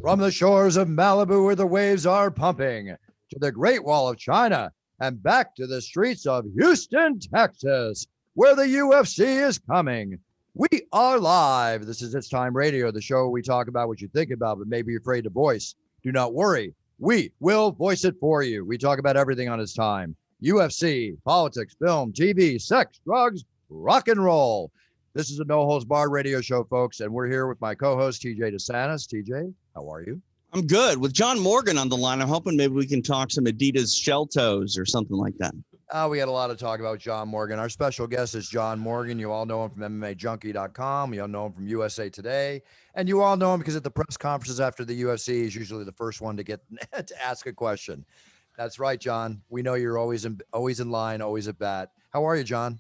From the shores of Malibu where the waves are pumping to the Great Wall of China and back to the streets of Houston, Texas, where the UFC is coming. We are live. This is It's Time Radio, the show where we talk about what you think about but may be afraid to voice. Do not worry. We will voice it for you. We talk about everything on It's Time. UFC, politics, film, TV, sex, drugs, rock and roll. This is a no-holds-barred radio show, folks, and we're here with my co-host, TJ DeSantis. TJ, how are you? I'm good. With John Morgan on the line, I'm hoping maybe we can talk some Adidas shell toes or something like that. We had a lot of talk about John Morgan. Our special guest is John Morgan. You all know him from MMA Junkie.com. You all know him from USA Today. And you all know him because at the press conferences after the UFC, he's usually the first one to get to ask a question. That's right, John. We know you're always in line, always at bat. How are you, John?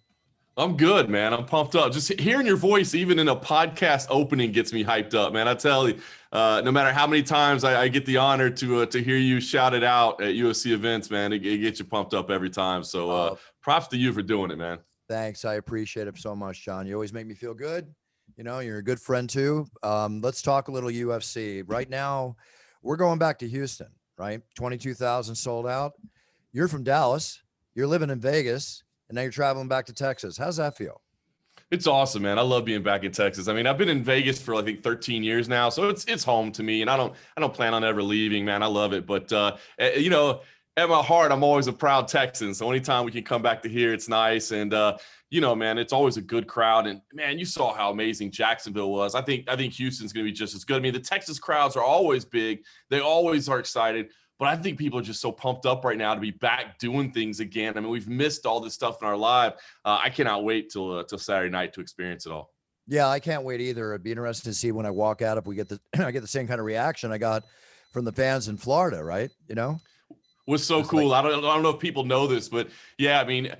I'm good, man. I'm pumped up. Just hearing your voice, even in a podcast opening, gets me hyped up, man. I tell you, no matter how many times I get the honor to hear you shout it out at UFC events, man, it gets you pumped up every time. So props to you for doing it, man. Thanks. I appreciate it so much, John. You always make me feel good. You know, you're a good friend too. Let's talk a little UFC. Right now, we're going back to Houston, right? 22,000 sold out. You're from Dallas. You're living in Vegas. And now you're traveling back to Texas. How's that feel? It's awesome, man. I love being back in Texas. I mean, I've been in Vegas for I think 13 years now, so it's home to me, and I don't plan on ever leaving, man. I love it, but you know, at my heart, I'm always a proud Texan. So anytime we can come back to here, it's nice, and you know, man, it's always a good crowd. And man, you saw how amazing Jacksonville was. I think Houston's going to be just as good. I mean, the Texas crowds are always big. They always are excited. But I think people are just so pumped up right now to be back doing things again. I mean, we've missed all this stuff in our life. I cannot wait till Saturday night to experience it all. Yeah, I can't wait either. It'd be interesting to see when I walk out if we get I get the same kind of reaction I got from the fans in Florida, right? You know, was so cool. Like, I don't know if people know this, but yeah, I mean,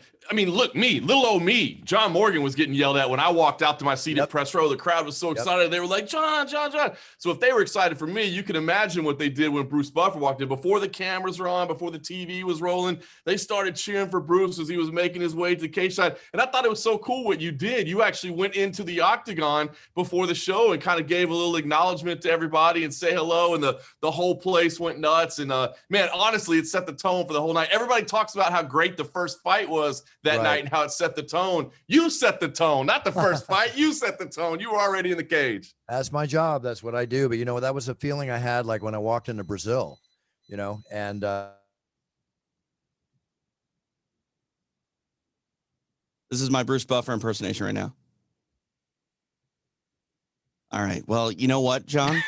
look, little old me, John Morgan was getting yelled at when I walked out to my seat at press row. The crowd was so excited. They were like, John. So if they were excited for me, you can imagine what they did when Bruce Buffer walked in. Before the cameras were on, before the TV was rolling, they started cheering for Bruce as he was making his way to the cage side. And I thought it was so cool what you did. You actually went into the octagon before the show and kind of gave a little acknowledgement to everybody and say hello. And the whole place went nuts. And man, honestly, it set the tone for the whole night. Everybody talks about how great the first fight was that night and how it set the tone. You set the tone, not the first fight. You set the tone. You were already in the cage. That's my job. That's what I do. But you know, that was a feeling I had like when I walked into Brazil, you know, and this is my Bruce Buffer impersonation right now. All right. Well, you know what, John?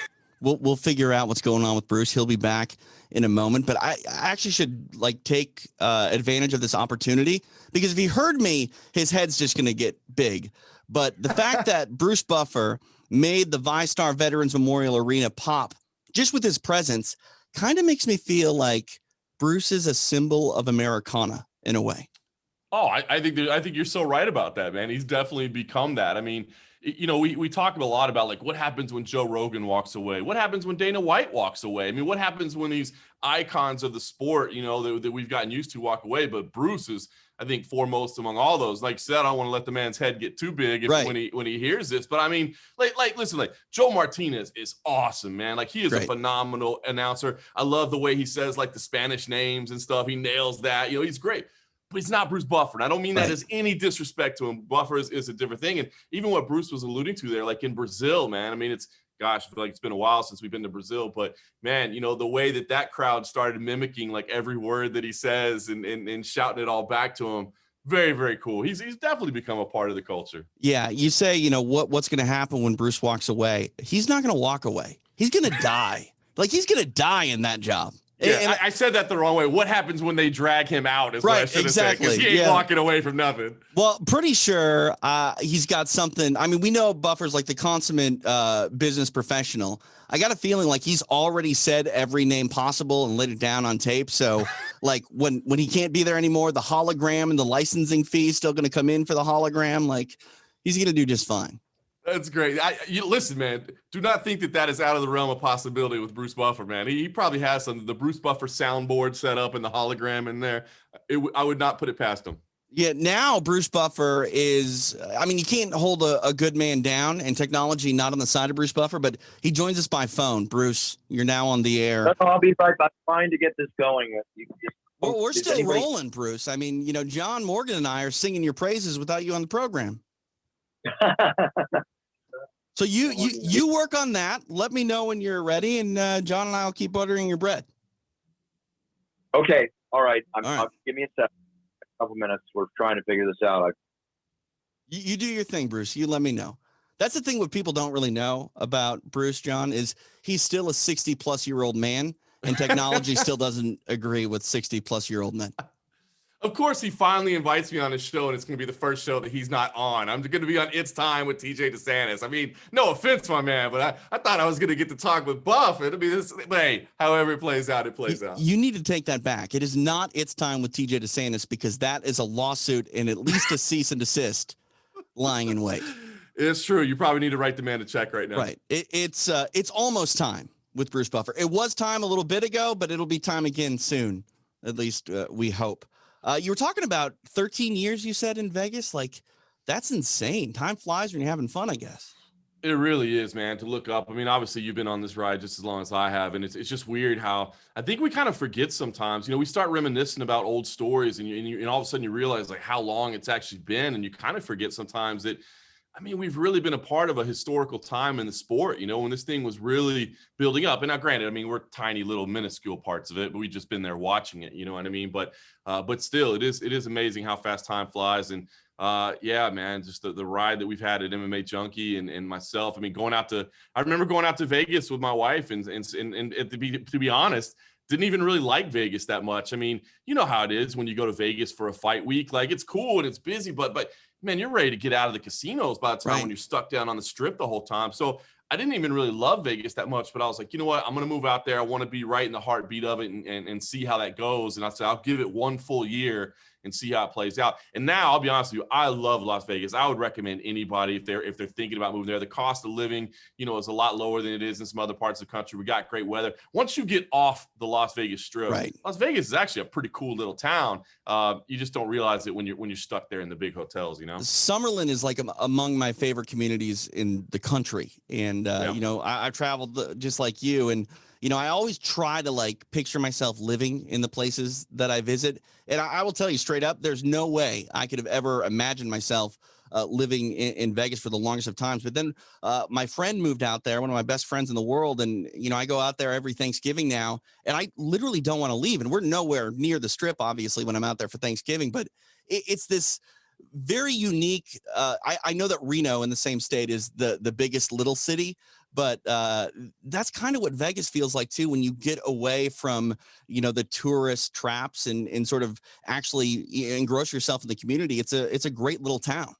We'll figure out what's going on with Bruce. He'll be back in a moment, but I actually should like take advantage of this opportunity because if he heard me, his head's just going to get big. But the fact that Bruce Buffer made the ViStar Veterans Memorial Arena pop just with his presence kind of makes me feel like Bruce is a symbol of Americana in a way. Oh, I think you're so right about that, man. He's definitely become that. I mean, you know, we talk a lot about like what happens when Joe Rogan walks away, what happens when Dana White walks away. I mean, what happens when these icons of the sport, you know, that we've gotten used to walk away. But Bruce is, I think, foremost among all those. Like I said, I don't want to let the man's head get too big when he hears this. But I mean, listen, Joe Martinez is awesome, man. Like he is a phenomenal announcer. I love the way he says like the Spanish names and stuff. He nails that. You know, he's great. But he's not Bruce Buffer. And I don't mean that as any disrespect to him. Buffer is a different thing. And even what Bruce was alluding to there, like in Brazil, man, I mean, I feel like it's been a while since we've been to Brazil, but man, you know, the way that crowd started mimicking like every word that he says and shouting it all back to him. Very, very cool. He's definitely become a part of the culture. Yeah. You say, you know, what's going to happen when Bruce walks away? He's not going to walk away. He's going to die. Like he's going to die in that job. Yeah, and I said that the wrong way. What happens when they drag him out is what I should have said, because he ain't walking away from nothing. Well, pretty sure he's got something. I mean, we know Buffer's like the consummate business professional. I got a feeling like he's already said every name possible and laid it down on tape. So like when he can't be there anymore, the hologram and the licensing fee is still going to come in for the hologram. Like he's going to do just fine. That's great. Listen, man, do not think that is out of the realm of possibility with Bruce Buffer, man. He probably has the Bruce Buffer soundboard set up and the hologram in there. I would not put it past him. Yeah, now Bruce Buffer is, I mean, you can't hold a good man down, and technology not on the side of Bruce Buffer, but he joins us by phone. Bruce, you're now on the air. No, I'll be right back. Trying to get this going. Well, we're still rolling, Bruce. I mean, you know, John Morgan and I are singing your praises without you on the program. So you work on that. Let me know when you're ready, and John and I will keep buttering your bread. Okay. All right. All right. Give me a second. Couple minutes. We're trying to figure this out. You do your thing, Bruce. You let me know. That's the thing what people don't really know about Bruce, John, is he's still a 60-plus-year-old man, and technology still doesn't agree with 60-plus-year-old men. Of course, he finally invites me on his show, and it's going to be the first show that he's not on. I'm going to be on It's Time with TJ DeSantis. I mean, no offense, my man, but I thought I was going to get to talk with Buff. It'll be this, but hey, however it plays out, it plays out. You need to take that back. It is not It's Time with TJ DeSantis, because that is a lawsuit and at least a cease and desist lying in wait. It's true. You probably need to write the man a check right now. Right. It's almost time with Bruce Buffer. It was time a little bit ago, but it'll be time again soon. At least we hope. You were talking about 13 years, you said, in Vegas. Like, that's insane. Time flies when you're having fun, I guess. It really is, man, to look up. I mean, obviously, you've been on this ride just as long as I have, and it's just weird how I think we kind of forget sometimes. You know, we start reminiscing about old stories, and all of a sudden you realize, like, how long it's actually been, and you kind of forget sometimes that, I mean, we've really been a part of a historical time in the sport, you know, when this thing was really building up. And now, granted, I mean, we're tiny little minuscule parts of it, but we've just been there watching it, you know what I mean? But still, it is amazing how fast time flies. And yeah, man, just the ride that we've had at MMA Junkie and myself. I mean, I remember going out to Vegas with my wife and to be honest, didn't even really like Vegas that much. I mean, you know how it is when you go to Vegas for a fight week, like it's cool and it's busy, but man, you're ready to get out of the casinos by the time when you're stuck down on the strip the whole time. So I didn't even really love Vegas that much, but I was like, you know what? I'm going to move out there. I want to be right in the heartbeat of it and see how that goes. And I said, I'll give it one full year and see how it plays out. And now I'll be honest with you, I love Las Vegas. I would recommend anybody if they're thinking about moving there. The cost of living, you know, is a lot lower than it is in some other parts of the country. We got great weather. Once you get off the Las Vegas Strip, Las Vegas is actually a pretty cool little town. You just don't realize it when you're stuck there in the big hotels, you know. Summerlin is like among my favorite communities in the country, and you know, I traveled just like you, and you know, I always try to like picture myself living in the places that I visit. And I will tell you straight up, there's no way I could have ever imagined myself living in Vegas for the longest of times. But then my friend moved out there, one of my best friends in the world. And, you know, I go out there every Thanksgiving now, and I literally don't want to leave. And we're nowhere near the strip, obviously, when I'm out there for Thanksgiving. But it's this very unique. I know that Reno in the same state is the biggest little city. But that's kind of what Vegas feels like, too, when you get away from, you know, the tourist traps and sort of actually engross yourself in the community. It's a great little town.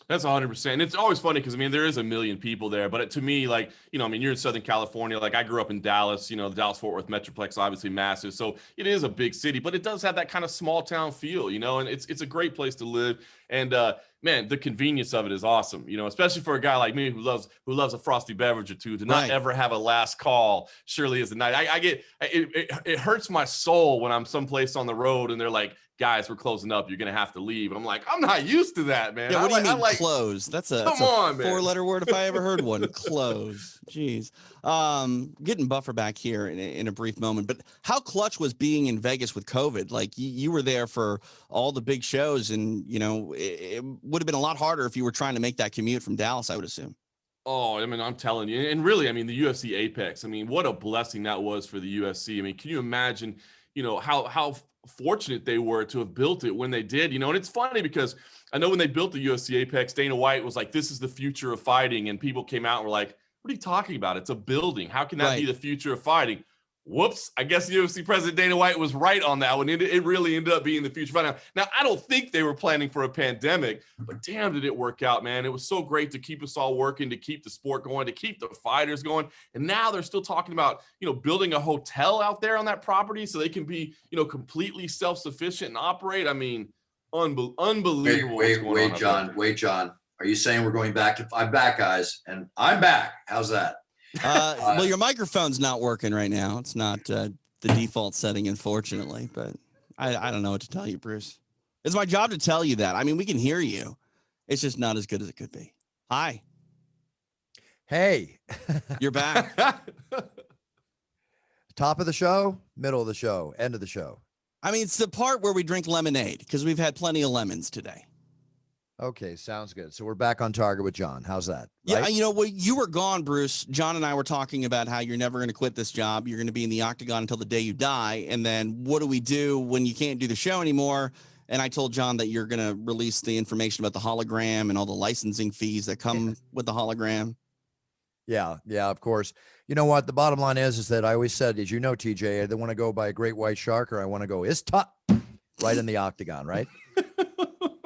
That's 100%. And it's always funny because, I mean, there is a million people there. But to me, like, you know, I mean, you're in Southern California. Like, I grew up in Dallas, you know, the Dallas-Fort Worth Metroplex, obviously massive. So it is a big city, but it does have that kind of small town feel, you know, and it's a great place to live. And, man, the convenience of it is awesome, you know, especially for a guy like me who loves a frosty beverage or two, to not ever have a last call surely is the night. It hurts my soul when I'm someplace on the road and they're like, guys, we're closing up. You're going to have to leave. And I'm like, I'm not used to that, man. Yeah, what do you mean close? That's a four-letter word if I ever heard one. Close. Jeez. Getting Buffer back here in a brief moment. But how clutch was being in Vegas with COVID? Like, you were there for all the big shows, and, you know, it would have been a lot harder if you were trying to make that commute from Dallas, I would assume. Oh, I mean, I'm telling you. And really, I mean, the UFC Apex, I mean, what a blessing that was for the UFC. I mean, can you imagine, you know, how fortunate they were to have built it when they did, you know? And it's funny because I know when they built the UFC Apex, Dana White was like, this is the future of fighting. And people came out and were like, what are you talking about? It's a building. How can that be the future of fighting? Whoops. I guess UFC president Dana White was right on that one. It really ended up being the future fight. Now, I don't think they were planning for a pandemic, but damn, did it work out, man. It was so great to keep us all working, to keep the sport going, to keep the fighters going. And now they're still talking about, you know, building a hotel out there on that property so they can be, you know, completely self-sufficient and operate. I mean, unbelievable. Wait, John. Are you saying we're going back to, I'm back, guys, and I'm back. How's that? Well, your microphone's not working right now. It's not the default setting, unfortunately, but I don't know what to tell you, Bruce. It's my job to tell you that. I mean, we can hear you. It's just not as good as it could be. Hi. Hey. You're back. Top of the show, middle of the show, end of the show. I mean, it's the part where we drink lemonade because we've had plenty of lemons today. Okay, sounds good. So we're back on target with John. How's that? Yeah, Right? you know, when you were gone, Bruce, John and I were talking about how you're never going to quit this job. You're going to be in the octagon until the day you die. And then what do we do when you can't do the show anymore? And I told John that you're going to release the information about the hologram and all the licensing fees that come with the hologram. Yeah, of course. You know what? The bottom line is that I always said, as you know, TJ, I either want to go by a great white shark or I want to go right in the octagon, right?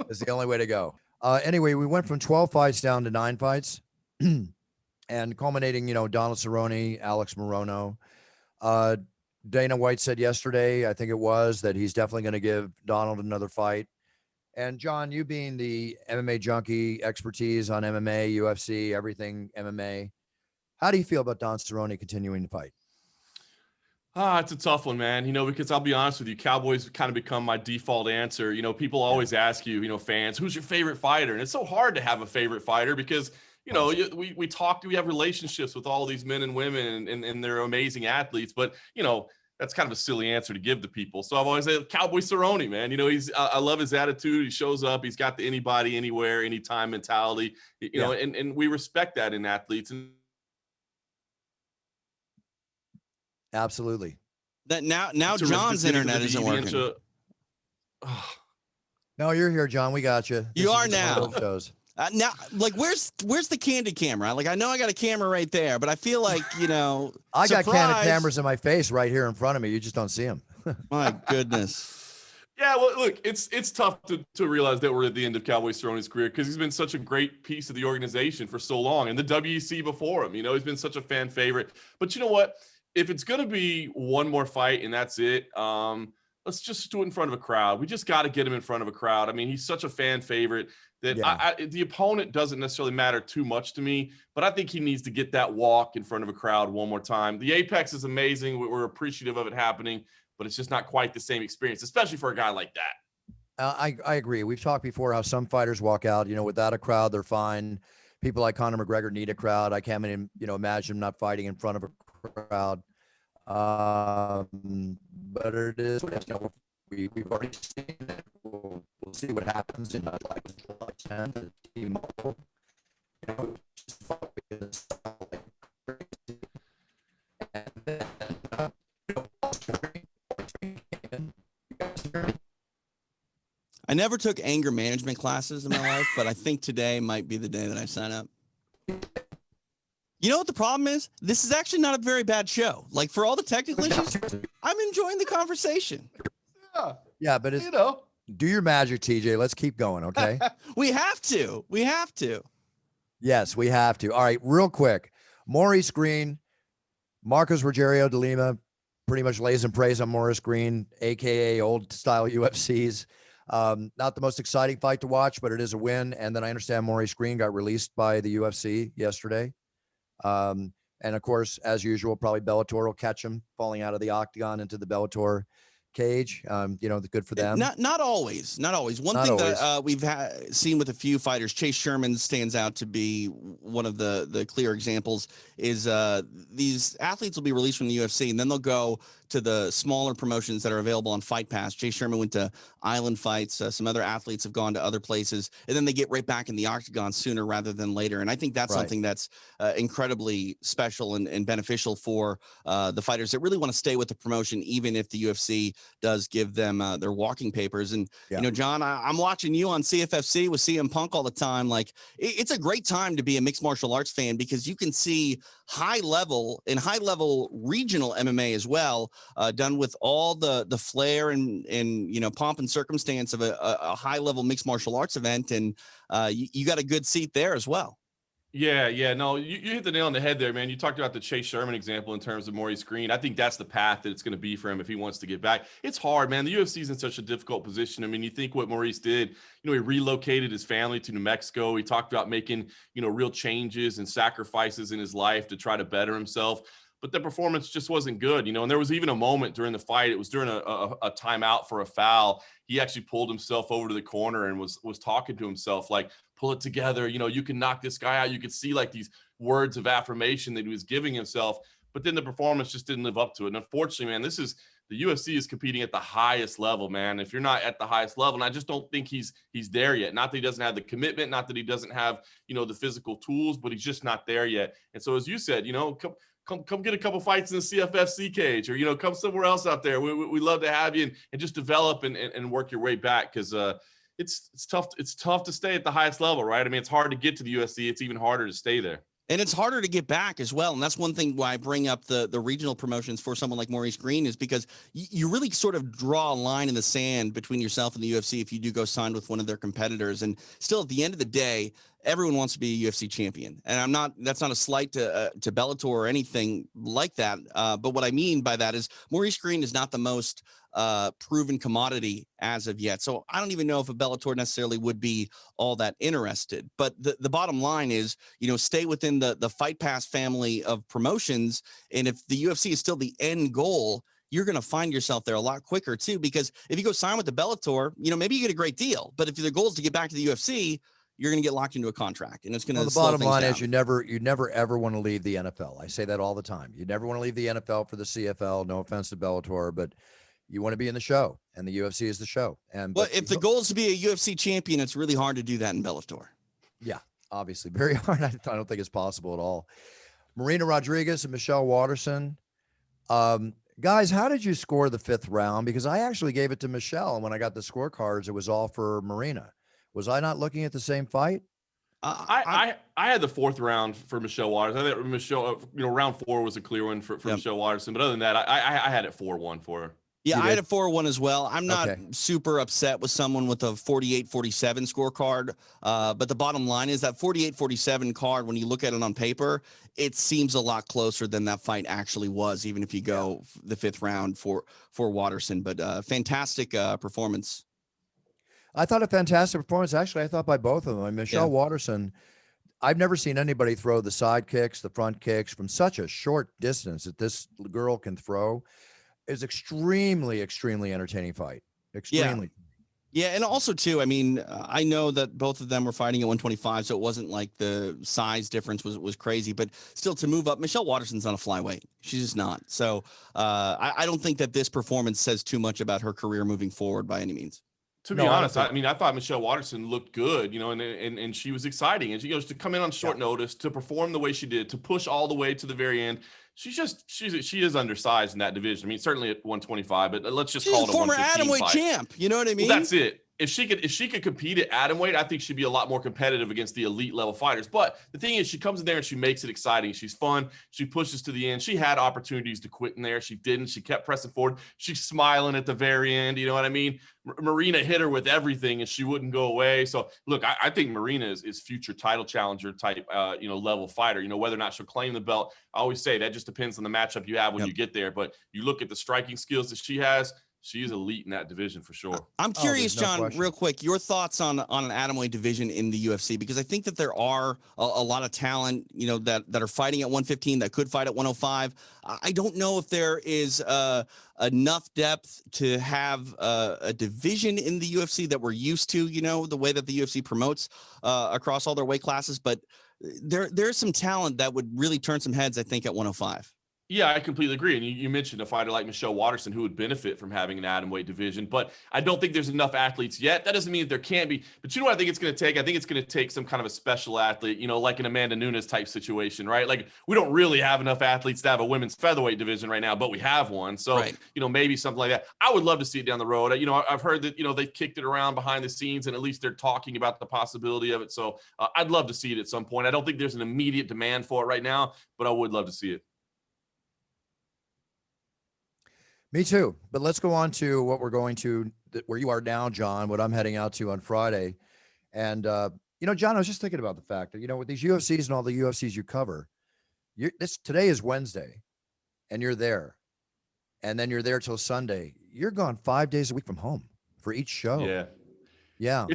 It's the only way to go. Anyway, we went from 12 fights down to 9 fights and culminating, Donald Cerrone, Alex Morono. Dana White said yesterday, I think it was, that he's definitely going to give Donald another fight. And John, you being the MMA junkie, expertise on MMA, UFC, everything MMA, how do you feel about Don Cerrone continuing to fight? It's a tough one, man. Because I'll be honest with you, Cowboys kind of become my default answer. People always ask you, fans, who's your favorite fighter? And it's so hard to have a favorite fighter because, we have relationships with all these men and women and they're amazing athletes. But, that's kind of a silly answer to give to people. So I've always said Cowboy Cerrone, man. I love his attitude. He shows up. He's got the anybody, anywhere, anytime mentality, and we respect that in athletes. And Absolutely. That now John's internet isn't working. No, you're here, John. We got you. You are now. Now, like, where's the candid camera? Like, I know I got a camera right there, but I feel like, I got candid cameras in my face right here in front of me. You just don't see them. My goodness. Yeah, well, look, it's tough to realize that we're at the end of Cowboy Cerrone's career because he's been such a great piece of the organization for so long, and the WEC before him. He's been such a fan favorite. But you know what? If it's going to be one more fight and that's it, let's just do it in front of a crowd. We just got to get him in front of a crowd. I mean, he's such a fan favorite that the opponent doesn't necessarily matter too much to me, but I think he needs to get that walk in front of a crowd one more time. The Apex is amazing. We're appreciative of it happening, but it's just not quite the same experience, especially for a guy like that. I agree. We've talked before how some fighters walk out, without a crowd, they're fine. People like Conor McGregor need a crowd. I can't even, imagine him not fighting in front of a crowd. But it is, we've already seen it. We'll see what happens in July 10th at T-Mobile. Just focus like crazy. And then, I never took anger management classes in my life, but I think today might be the day that I sign up. You know what the problem is? This is actually not a very bad show. Like, for all the technical issues, I'm enjoying the conversation. Yeah, but it's, do your magic, TJ. Let's keep going, okay? We have to. Yes, we have to. All right, real quick. Maurice Green, Marcos Rogerio de Lima, pretty much lays and praise on Maurice Green, a.k.a. old-style UFCs. Not the most exciting fight to watch, but it is a win. And then I understand Maurice Green got released by the UFC yesterday. And of course, as usual, probably Bellator will catch him falling out of the octagon into the Bellator cage. Good for them. Not always. One thing that we've seen with a few fighters, Chase Sherman stands out to be one of the clear examples, is these athletes will be released from the UFC and then they'll go to the smaller promotions that are available on Fight Pass. Chase Sherman went to Island Fights. Some other athletes have gone to other places, and then they get right back in the octagon sooner rather than later. And I think that's something that's incredibly special and beneficial for the fighters that really want to stay with the promotion, even if the UFC does give them their walking papers. And, John, I'm watching you on CFFC with CM Punk all the time. Like, it's a great time to be a mixed martial arts fan because you can see high level regional MMA as well, done with all the flair and pomp and circumstance of a high level mixed martial arts event. And you got a good seat there as well. Yeah. No, you hit the nail on the head there, man. You talked about the Chase Sherman example in terms of Maurice Green. I think that's the path that it's going to be for him if he wants to get back. It's hard, man. The UFC is in such a difficult position. I mean, you think what Maurice did, he relocated his family to New Mexico. He talked about making, real changes and sacrifices in his life to try to better himself. but the performance just wasn't good, and there was even a moment during the fight. It was during a timeout for a foul. He actually pulled himself over to the corner and was talking to himself like, pull it together. You can knock this guy out. You could see like these words of affirmation that he was giving himself, but then the performance just didn't live up to it. And unfortunately, man, the UFC is competing at the highest level, man. If you're not at the highest level, and I just don't think he's there yet. Not that he doesn't have the commitment, not that he doesn't have, the physical tools, but he's just not there yet. And so, as you said, come get a couple fights in the CFFC cage, or, come somewhere else out there. We love to have you and just develop and work your way back, because it's tough. It's tough to stay at the highest level, right? I mean, it's hard to get to the UFC. It's even harder to stay there. And it's harder to get back as well. And that's one thing why I bring up the regional promotions for someone like Maurice Green, is because you really sort of draw a line in the sand between yourself and the UFC if you do go sign with one of their competitors. And still, at the end of the day, everyone wants to be a UFC champion. And that's not a slight to Bellator or anything like that. But what I mean by that is Maurice Green is not the most proven commodity as of yet. So I don't even know if a Bellator necessarily would be all that interested. But the bottom line is, stay within the Fight Pass family of promotions. And if the UFC is still the end goal, you're going to find yourself there a lot quicker too, because if you go sign with the Bellator, maybe you get a great deal, but if the goal is to get back to the UFC, you're going to get locked into a contract, and it's going to. The bottom line is you never ever want to leave the NFL. I say that all the time. You never want to leave the NFL for the CFL. No offense to Bellator, but you want to be in the show, and the UFC is the show. But if the goal is to be a UFC champion, it's really hard to do that in Bellator. Yeah, obviously, very hard. I don't think it's possible at all. Marina Rodriguez and Michelle Waterson. Guys, how did you score the 5th round? Because I actually gave it to Michelle, and when I got the scorecards, it was all for Marina. Was I not looking at the same fight? I had the 4th round for Michelle Waters. I think Michelle, round 4 was a clear one for Michelle Waterson. But other than that, I had it 4-1 for her. Yeah, I had a 4-1 as well. I'm not super upset with someone with a 48-47 scorecard. But the bottom line is that 48-47 card, when you look at it on paper, it seems a lot closer than that fight actually was, even if you go the 5th round for Waterson. But fantastic performance. I thought a fantastic performance. Actually, I thought by both of them. I mean, Michelle Waterson, I've never seen anybody throw the side kicks, the front kicks from such a short distance that this girl can throw. It's extremely, extremely entertaining fight. Extremely. Yeah, and also, too, I mean, I know that both of them were fighting at 125, so it wasn't like the size difference was crazy. But still, to move up, Michelle Waterson's not a flyweight. She's just not. So I don't think that this performance says too much about her career moving forward by any means. To be honest, I thought Michelle Waterson looked good, and she was exciting. And she goes to come in on short notice, to perform the way she did, to push all the way to the very end. She is undersized in that division. I mean, certainly at 125, but let's just call it a former 115 atomweight fight. Champ. You know what I mean? Well, that's it. If she could compete at atomweight, I think she'd be a lot more competitive against the elite level fighters. But the thing is, she comes in there and she makes it exciting. She's fun. She pushes to the end. She had opportunities to quit in there. She didn't. She kept pressing forward. She's smiling at the very end. You know what I mean? Marina hit her with everything and she wouldn't go away. So look, I think Marina is future title challenger type, level fighter. Whether or not she'll claim the belt, I always say that just depends on the matchup you have when you get there. But you look at the striking skills that she has. She's elite in that division for sure. I'm curious, John, real quick, your thoughts on an atomweight division in the UFC, because I think that there are a lot of talent, that are fighting at 115 that could fight at 105. I don't know if there is enough depth to have a division in the UFC that we're used to, the way that the UFC promotes across all their weight classes. But there's some talent that would really turn some heads, I think, at 105. Yeah, I completely agree. And you mentioned a fighter like Michelle Waterson who would benefit from having an atomweight division, but I don't think there's enough athletes yet. That doesn't mean that there can't be. But you know what I think it's going to take? I think it's going to take some kind of a special athlete, like an Amanda Nunes type situation, right? Like we don't really have enough athletes to have a women's featherweight division right now, but we have one. So, maybe something like that. I would love to see it down the road. I've heard that, they've kicked it around behind the scenes and at least they're talking about the possibility of it. So I'd love to see it at some point. I don't think there's an immediate demand for it right now, but I would love to see it. Me too. But let's go on to what we're going to, where you are now, John, what I'm heading out to on Friday. And, John, I was just thinking about the fact that, with these UFCs and all the UFCs you cover, today is Wednesday and you're there. And then you're there till Sunday. You're gone 5 days a week from home for each show. Yeah. Yeah.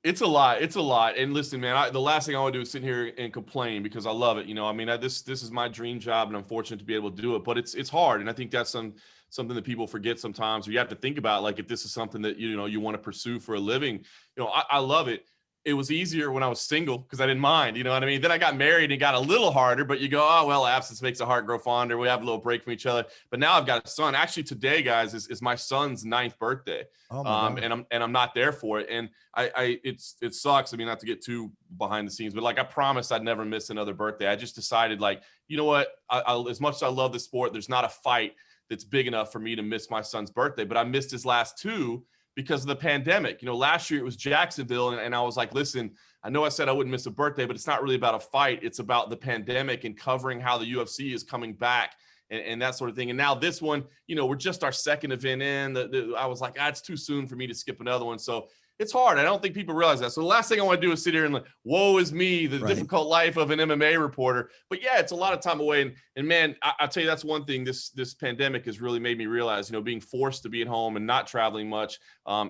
It's a lot. It's a lot. And listen, man, the last thing I want to do is sit here and complain because I love it. You know, I mean, this is my dream job, and I'm fortunate to be able to do it. But it's hard, and I think that's something that people forget sometimes. Or you have to think about, like, if this is something that you want to pursue for a living. You know, I love it. It was easier when I was single because I didn't mind. You know what I mean? Then I got married and it got a little harder. But you go, oh well, absence makes the heart grow fonder. We have a little break from each other. But now I've got a son. Actually, today, guys, is my son's 9th birthday. Oh my God. And I'm not there for it. And it sucks. I mean, not to get too behind the scenes, but like I promised I'd never miss another birthday. I just decided, like, you know what? As much as I love the sport, there's not a fight that's big enough for me to miss my son's birthday. But I missed his last 2 because of the pandemic. You know, last year it was Jacksonville, and I was like, listen, I know I said I wouldn't miss a birthday, but it's not really about a fight. It's about the pandemic and covering how the UFC is coming back and that sort of thing. And now this one, you know, we're just our 2nd event in. I was like, it's too soon for me to skip another one. So it's hard. I don't think people realize that. So the last thing I want to do is sit here and like, woe is me, the difficult life of an MMA reporter. But yeah, it's a lot of time away. And man, I'll tell you, that's one thing this pandemic has really made me realize, you know, being forced to be at home and not traveling much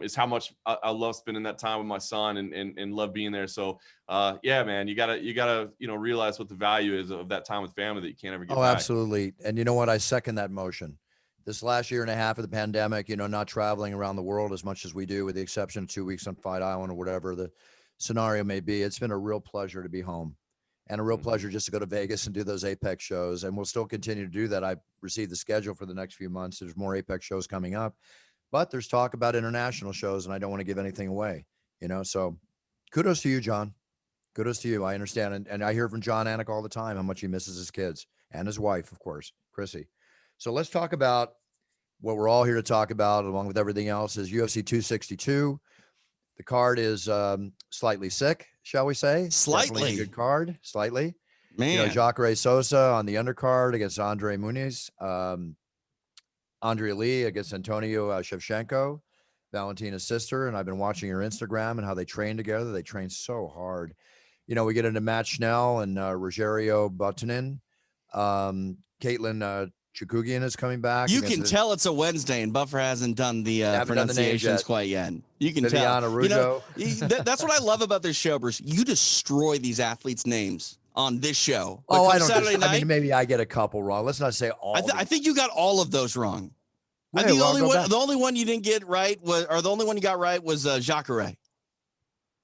is how much I love spending that time with my son and love being there. So yeah, man, you gotta, you know, realize what the value is of that time with family that you can't ever get back. Absolutely. And you know what? I second that motion. This last year and a half of the pandemic, you know, not traveling around the world as much as we do, with the exception of 2 weeks on Fight Island or whatever the scenario may be, it's been a real pleasure to be home and a real pleasure just to go to Vegas and do those Apex shows. And we'll still continue to do that. I received the schedule for the next few months. There's more Apex shows coming up, but there's talk about international shows, and I don't want to give anything away, you know? So kudos to you, John. Kudos to you. I understand. And I hear from John Anik all the time how much he misses his kids and his wife, of course, Chrissy. So let's talk about what we're all here to talk about, along with everything else, is UFC 262. The card is slightly sick, shall we say? Slightly. Definitely a good card, slightly. Man. You know, Jacare Sosa on the undercard against Andre Muniz. Andrea Lee against Antonio Shevchenko, Valentina's sister. And I've been watching her Instagram and how they train together. They train so hard. You know, we get into Matt Schnell and Rogerio Buttinen. Caitlin Chukugian is coming back. You can tell it's a Wednesday, and Buffer hasn't done the pronunciations quite yet. You can tell. You know, that's what I love about this show, Bruce. You destroy these athletes' names on this show. But I don't. Saturday night, I mean, maybe I get a couple wrong. Let's not say all. I think you got all of those wrong. Wait, I think the only one you didn't get right was, or the only one you got right was Jacare.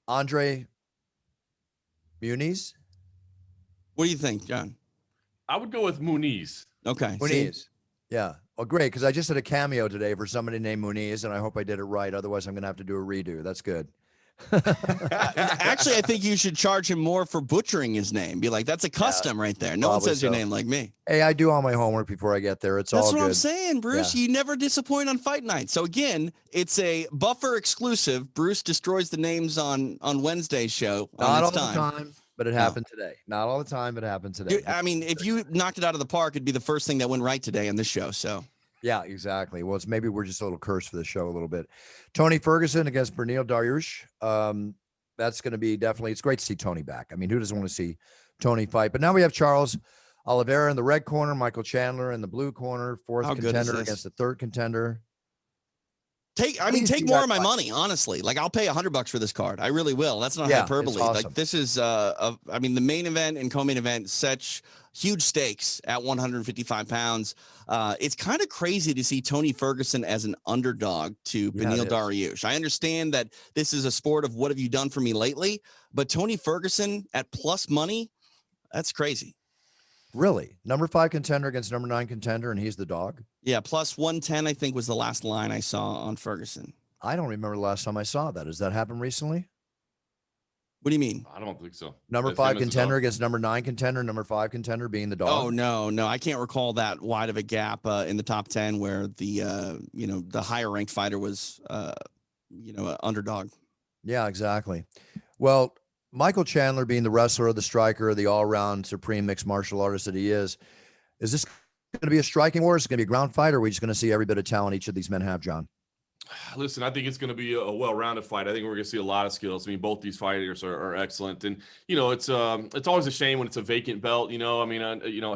Andre Muniz. What do you think, John? I would go with Muniz. Okay. Muniz. Yeah. Well, great, because I just did a cameo today for somebody named Muniz, and I hope I did it right. Otherwise, I'm going to have to do a redo. That's good. Actually, I think you should charge him more for butchering his name. Be like, that's a custom right there. No one says your name like me. Hey, I do all my homework before I get there. That's all good. That's what I'm saying, Bruce. Yeah. You never disappoint on fight night. So again, it's a Buffer exclusive. Bruce destroys the names on Wednesday's show. Not all the time. But it happened today. Not all the time, but it happened today. Dude, I mean, if you knocked it out of the park, it'd be the first thing that went right today on this show. So, yeah, exactly. Well, maybe we're just a little cursed for the show a little bit. Tony Ferguson against Beneil Dariush. That's going to be definitely. It's great to see Tony back. I mean, who doesn't want to see Tony fight? But now we have Charles Oliveira in the red corner, Michael Chandler in the blue corner, fourth contender against the third contender. Take more of my money, honestly. Like, I'll pay $100 for this card. I really will. That's not hyperbole. Awesome. Like, this is, I mean, the main event and co-main event, such huge stakes at 155 pounds. It's kind of crazy to see Tony Ferguson as an underdog to Beneil Dariush. I understand that this is a sport of what have you done for me lately, but Tony Ferguson at plus money, that's crazy. Really? Number 5 contender against number 9 contender, and he's the dog? Yeah, plus 110, I think, was the last line I saw on Ferguson. I don't remember the last time I saw that. Has that happened recently? What do you mean? I don't think so. Number 5 contender against number 9 contender, number 5 contender being the dog? Oh, no. I can't recall that wide of a gap in the top 10 where the, the higher ranked fighter was, an underdog. Yeah, exactly. Well, Michael Chandler being the wrestler, the striker, the all-around supreme mixed martial artist that he is this going to be a striking war? Is it going to be a ground fight, or are we just going to see every bit of talent each of these men have, John? Listen, I think it's going to be a well-rounded fight. I think we're going to see a lot of skills. I mean, both these fighters are excellent, and it's always a shame when it's a vacant belt. I mean,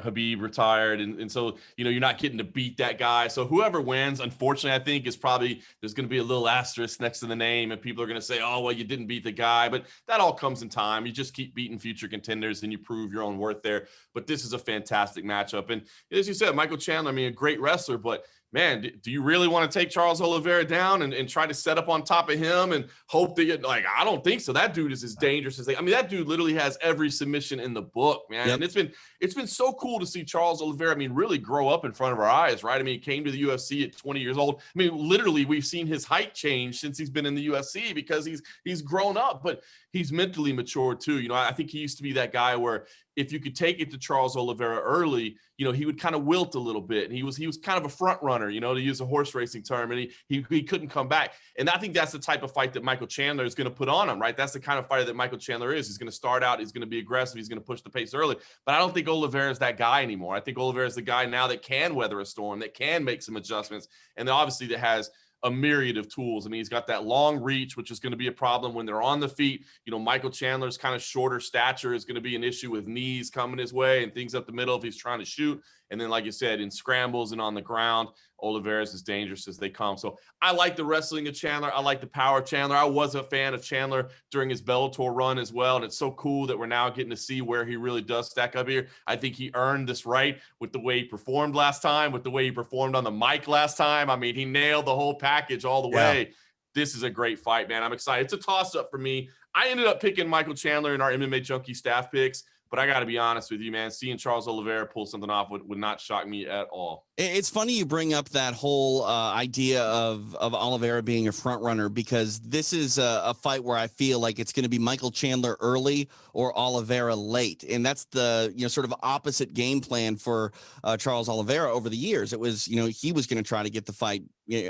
Habib retired, and so you're not getting to beat that guy. So whoever wins, unfortunately, I think is probably there's going to be a little asterisk next to the name, and people are going to say, oh, well, you didn't beat the guy, but that all comes in time. You just keep beating future contenders, and you prove your own worth there. But this is a fantastic matchup, and as you said, Michael Chandler, I mean, a great wrestler, but man, do you really want to take Charles Oliveira down and try to set up on top of him and hope that I don't think so. That dude is as dangerous as that dude literally has every submission in the book, man. Yep. And it's been so cool to see Charles Oliveira, I mean, really grow up in front of our eyes, right? I mean, he came to the UFC at 20 years old. I mean, literally we've seen his height change since he's been in the UFC because he's grown up, but he's mentally matured too. I think he used to be that guy where if you could take it to Charles Oliveira early, he would kind of wilt a little bit. And he was kind of a front runner, to use a horse racing term, and he couldn't come back. And I think that's the type of fight that Michael Chandler is going to put on him, right? That's the kind of fighter that Michael Chandler is. He's going to start out, he's going to be aggressive, he's going to push the pace early. But I don't think Oliveira is that guy anymore. I think Oliveira is the guy now that can weather a storm, that can make some adjustments, and obviously that has a myriad of tools. I mean, he's got that long reach, which is going to be a problem when they're on the feet. Michael Chandler's kind of shorter stature is going to be an issue with knees coming his way and things up the middle if he's trying to shoot. And then, like you said, in scrambles and on the ground, Oliveira's as dangerous as they come. So I like the wrestling of Chandler. I like the power of Chandler. I was a fan of Chandler during his Bellator run as well. And it's so cool that we're now getting to see where he really does stack up here. I think he earned this right with the way he performed last time, with the way he performed on the mic last time. I mean, he nailed the whole package all the way. This is a great fight, man. I'm excited. It's a toss-up for me. I ended up picking Michael Chandler in our MMA Junkie staff picks. But I got to be honest with you, man, seeing Charles Oliveira pull something off would not shock me at all. It's funny you bring up that whole idea of Oliveira being a front runner, because this is a fight where I feel like it's going to be Michael Chandler early or Oliveira late. And that's the, sort of opposite game plan for Charles Oliveira over the years. It was, he was going to try to get the fight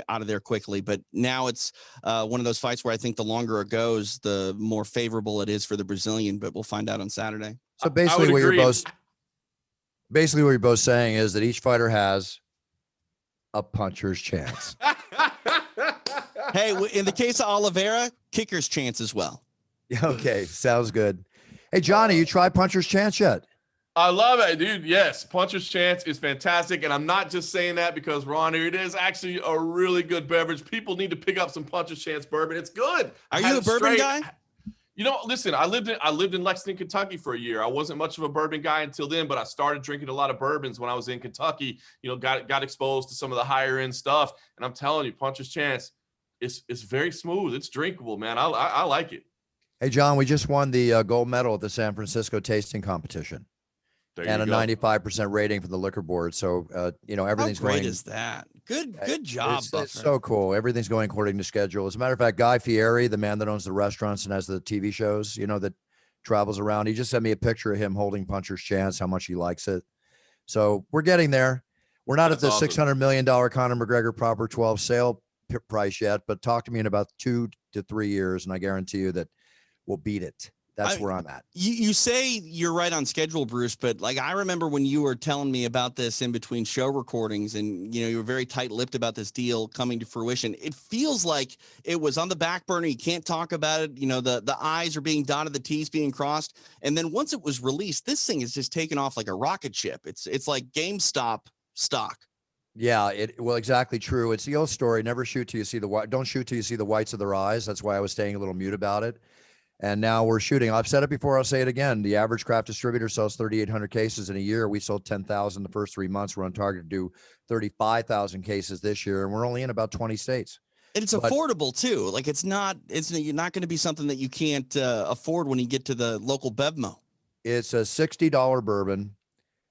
out of there quickly. But now it's one of those fights where I think the longer it goes, the more favorable it is for the Brazilian. But we'll find out on Saturday. So basically what you're both saying is that each fighter has a puncher's chance. Hey, in the case of Oliveira, kicker's chance as well. Okay, sounds good. Hey, Johnny, you tried puncher's chance yet? I love it, dude. Yes, puncher's chance is fantastic. And I'm not just saying that because we're on here. It is actually a really good beverage. People need to pick up some puncher's chance bourbon. It's good. Are you a bourbon guy? Listen, I lived in Lexington, Kentucky for a year. I wasn't much of a bourbon guy until then, but I started drinking a lot of bourbons when I was in Kentucky. Got exposed to some of the higher end stuff, and I'm telling you, puncher's chance, it's very smooth. It's drinkable, man. I like it. Hey, John, we just won the gold medal at the San Francisco tasting competition. And a 95% rating from the liquor board. So, everything's How great going. Is that? Good job, Buffer. It's so cool. Everything's going according to schedule. As a matter of fact, Guy Fieri, the man that owns the restaurants and has the TV shows, that travels around, he just sent me a picture of him holding puncher's chance, how much he likes it. So we're getting there. We're not at the awesome. $600 million Conor McGregor Proper 12 sale price yet, but talk to me in about 2 to 3 years, and I guarantee you that we'll beat it. That's where I'm at. You say you're right on schedule, Bruce, but I remember when you were telling me about this in between show recordings, and you were very tight-lipped about this deal coming to fruition. It feels like it was on the back burner. You can't talk about it. The I's are being dotted, the T's being crossed, and then once it was released, this thing is just taken off like a rocket ship. It's like GameStop stock. Yeah, exactly true. It's the old story. Never shoot till you see the white. Don't shoot till you see the whites of their eyes. That's why I was staying a little mute about it. And now we're shooting. I've said it before. I'll say it again. The average craft distributor sells 3,800 cases in a year. We sold 10,000 the first 3 months. We're on target to do 35,000 cases this year, and we're only in about 20 states. And it's affordable too. You're not going to be something that you can't afford when you get to the local Bevmo. It's a $60 bourbon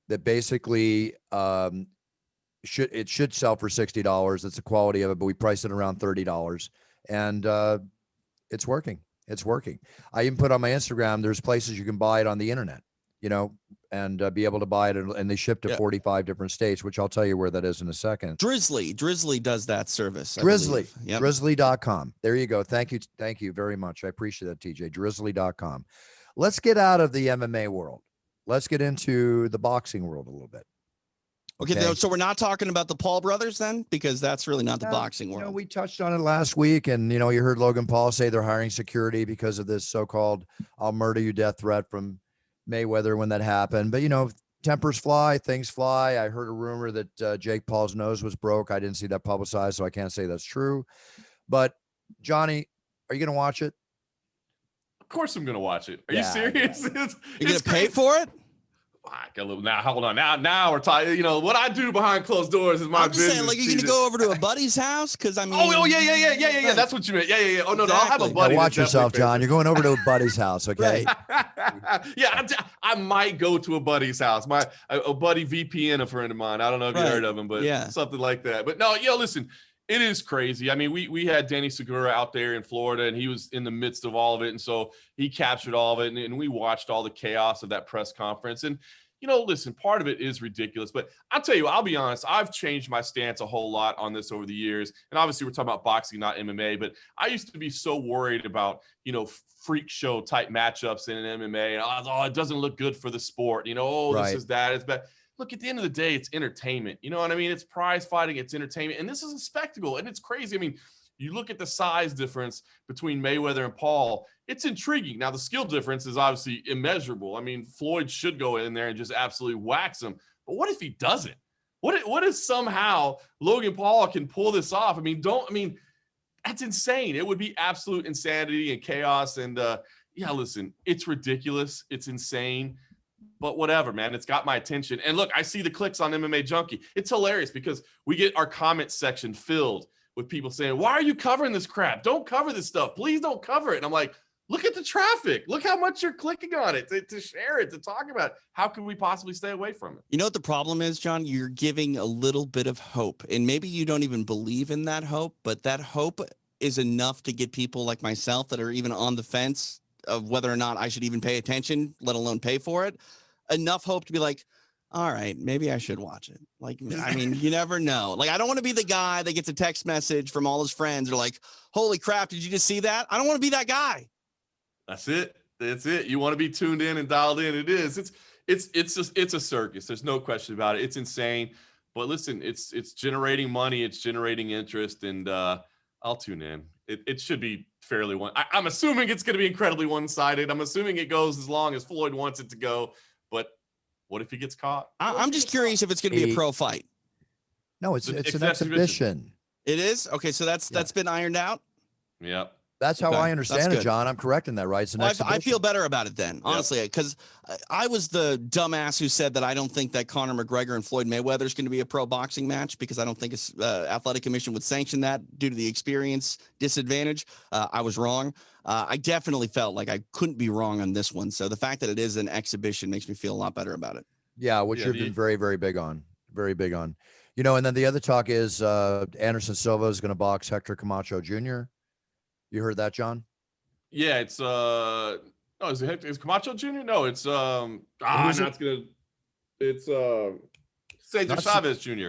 that basically should sell for $60. That's the quality of it, but we priced it around $30, and it's working. It's working. I even put on my Instagram, there's places you can buy it on the internet, and be able to buy it. And they ship to 45 different states, which I'll tell you where that is in a second. Drizzly does that service. Drizzly.com. There you go. Thank you. Thank you very much. I appreciate that, TJ. Drizzly.com. Let's get out of the MMA world. Let's get into the boxing world a little bit. Okay, so we're not talking about the Paul brothers then, because that's really not the boxing world. We touched on it last week, and you heard Logan Paul say they're hiring security because of this so-called "I'll murder you" death threat from Mayweather when that happened. But tempers fly, things fly. I heard a rumor that Jake Paul's nose was broke. I didn't see that publicized, so I can't say that's true. But Johnny, are you going to watch it? Of course I'm going to watch it. Are you serious? You're going to pay for it? Now, hold on. Now we're talking. What I do behind closed doors is my business. Saying, you're going to go over to a buddy's house? Because I mean, yeah. That's what you meant. Yeah. Oh no, I'll have a buddy. Watch yourself, John. You're going over to a buddy's house, okay? Yeah, I might go to a buddy's house. A buddy VPN, a friend of mine. I don't know if you heard of him, but something like that. But no, listen. It is crazy. I mean, we had Danny Segura out there in Florida, and he was in the midst of all of it. And so he captured all of it, and we watched all the chaos of that press conference. And, listen, part of it is ridiculous. But I'll tell you, I'll be honest, I've changed my stance a whole lot on this over the years. And obviously, we're talking about boxing, not MMA. But I used to be so worried about, freak show type matchups in MMA. And, it doesn't look good for the sport. This is that. It's bad. Look, at the end of the day, it's entertainment. You know what I mean? It's prize fighting. It's entertainment. And this is a spectacle. And it's crazy. I mean, you look at the size difference between Mayweather and Paul. It's intriguing. Now, the skill difference is obviously immeasurable. I mean, Floyd should go in there and just absolutely wax him. But what if he doesn't? What if somehow Logan Paul can pull this off? That's insane. It would be absolute insanity and chaos. And, listen, it's ridiculous. It's insane. But whatever, man, it's got my attention. And look, I see the clicks on MMA Junkie. It's hilarious because we get our comment section filled with people saying, why are you covering this crap? Don't cover this stuff. Please don't cover it. And I'm like, look at the traffic. Look how much you're clicking on it to share it, to talk about it. How can we possibly stay away from it? You know what the problem is, John? You're giving a little bit of hope. And maybe you don't even believe in that hope, but that hope is enough to get people like myself that are even on the fence of whether or not I should even pay attention, let alone pay for it. Enough hope to be like, all right, maybe I should watch it. You never know. I don't want to be the guy that gets a text message from all his friends or like, holy crap, did you just see that? I don't want to be that guy. That's it. You want to be tuned in and dialed in. It is. It's a circus. There's no question about it. It's insane. But listen, it's generating money. It's generating interest. And I'll tune in. It should be fairly I'm assuming it's going to be incredibly one-sided. I'm assuming it goes as long as Floyd wants it to go. But what if he gets caught? I'm just curious if it's going to be a pro fight. No, it's an exhibition. It is? Okay, so that's been ironed out? Yeah. That's how I understand it, John. I'm correct in that, right? It's an exhibition. I feel better about it then, honestly, because I was the dumbass who said that I don't think that Conor McGregor and Floyd Mayweather is going to be a pro boxing match because I don't think its athletic commission would sanction that due to the experience disadvantage. I was wrong. I definitely felt like I couldn't be wrong on this one. So the fact that it is an exhibition makes me feel a lot better about it. Yeah, which you've been very, very big on. Very big on. And then the other talk is Anderson Silva is going to box Hector Camacho Jr. You heard that, John? Yeah, it's is Camacho Jr.? No, it's Cesar Chavez Jr.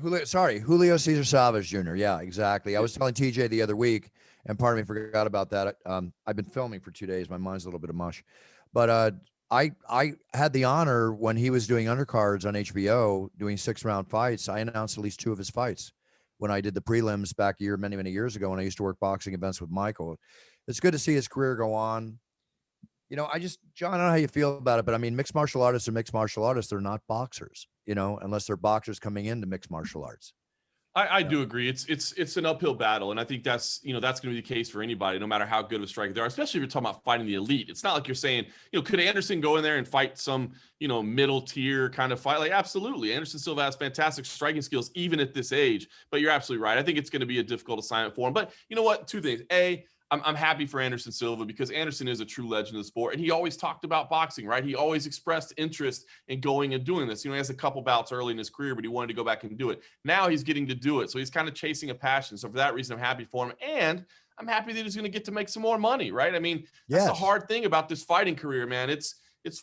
Julio Cesar Chavez Jr. Yeah, exactly. I was telling TJ the other week, and part of me forgot about that. I've been filming for 2 days. My mind's a little bit of mush, but I had the honor when he was doing undercards on HBO, doing 6-round fights. I announced at least 2 of his fights when I did the prelims back many, many years ago when I used to work boxing events with Michael. It's good to see his career go on. John, I don't know how you feel about it, but I mean, mixed martial artists are mixed martial artists. They're not boxers, unless they're boxers coming into mixed martial arts. I do agree. It's an uphill battle. And I think that's going to be the case for anybody, no matter how good of a striker they are, especially if you're talking about fighting the elite. It's not like you're saying, could Anderson go in there and fight some, middle tier kind of fight? Like, absolutely. Anderson Silva has fantastic striking skills, even at this age, but you're absolutely right. I think it's going to be a difficult assignment for him, but you know what? 2 things. I'm happy for Anderson Silva because Anderson is a true legend of the sport. And he always talked about boxing, right? He always expressed interest in going and doing this. He has a couple bouts early in his career, but he wanted to go back and do it. Now he's getting to do it. So he's kind of chasing a passion. So for that reason, I'm happy for him. And I'm happy that he's going to get to make some more money, right? I mean, that's the hard thing about this fighting career, man. It's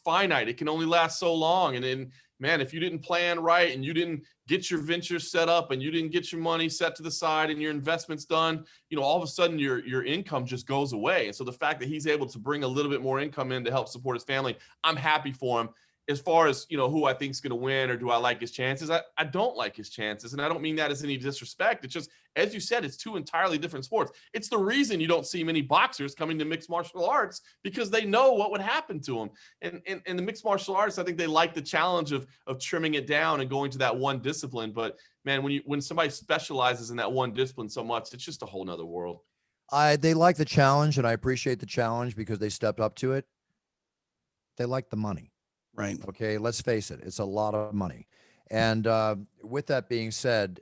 finite. It can only last so long. And then, man, if you didn't plan right and you didn't get your ventures set up and you didn't get your money set to the side and your investments done, all of a sudden your income just goes away. And so the fact that he's able to bring a little bit more income in to help support his family, I'm happy for him. as far as, who I think is going to win or do I like his chances, I don't like his chances. And I don't mean that as any disrespect. It's just, as you said, it's two entirely different sports. It's the reason you don't see many boxers coming to mixed martial arts, because they know what would happen to them. And the mixed martial arts, I think they like the challenge of trimming it down and going to that one discipline. But man, when somebody specializes in that one discipline so much, it's just a whole nother world. They like the challenge, and I appreciate the challenge because they stepped up to it. They like the money. Right. Okay, let's face it. It's a lot of money. And with that being said,